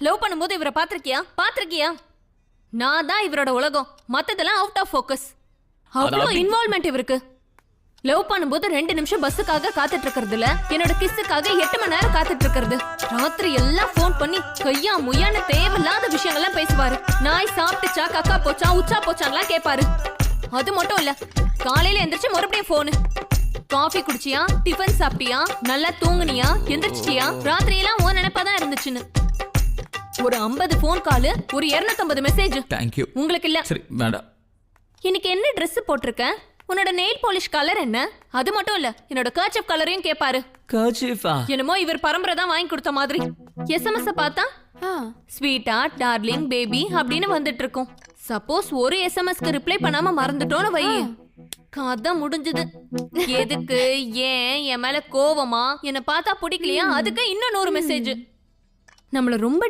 Love பண்ணும்போது இவரை பாத்திருக்கியா? நான் தான் இவரோட உலகம், மத்ததெல்லாம் அவுட் ஆஃப் ஃபோக்கஸ். அவ்வளவு இன்வால்வ்மெண்ட் இவருக்கு. லவ் பண்ணும்போது 2 நிமிஷம் பஸ்ஸுக்காக காத்துட்டு இருக்கிறதுல என்னோட கிஸ்ஸுக்காக 8 மணி நேரம் காத்துட்டு இருக்கிறது. ராத்திரி எல்லாம் போன் பண்ணி கையா முய்யான தேவையில்லாத விஷயங்கள்லாம் பேசுவாரு. நாய் சாப்பிட்டுச்சா, கக்கா போச்சா, உச்சா போச்சான்லாம் கேட்பாரு. அது மட்டும் இல்ல, காலையில எந்திரிச்சு மறுபடியும் போனு. காஃபி குடிச்சியா, டிஃபன் சாப்பிட்டியா, நல்லா தூங்குனியா, எந்திரிச்சிட்டியா, ராத்திரி எல்லாம் ஓ நினைப்பாதான் இருந்துச்சுன்னு. ஒரு 50 போன் கால், ஒரு 250 மெசேஜ். தேங்க்யூ. உங்களுக்கு இல்ல. சரி மேடம். இன்னைக்கு என்ன Dress போட்டிருக்க? உன்னோட நெயில் பாலிஷ் கலர் என்ன? அது மட்டும் இல்ல, என்னோட கர்ச்சீஃப் கலரையும் கேட்பாரு. கர்ச்சீஃபா? என்னமோ இவர் பரம்பரை தான் வாங்கி கொடுத்த மாதிரி. எஸ்எம்எஸ் பார்த்தா ஸ்வீட்டா, டார்லிங், பேபி அப்படின்னு வந்துட்டு இருக்கும். சப்போஸ் ஒரு எஸ்எம்எஸ்க்கு ரிப்ளை பண்ணாம மறந்துட்டோன்னு வை, கதை முடிஞ்சது. எதுக்கு, ஏன், என் மேல கோவமா, என்ன பார்த்தா பிடிக்கலையா, அதுக்கு இன்னும் 100 மெசேஜ். நம்மள ரொம்ப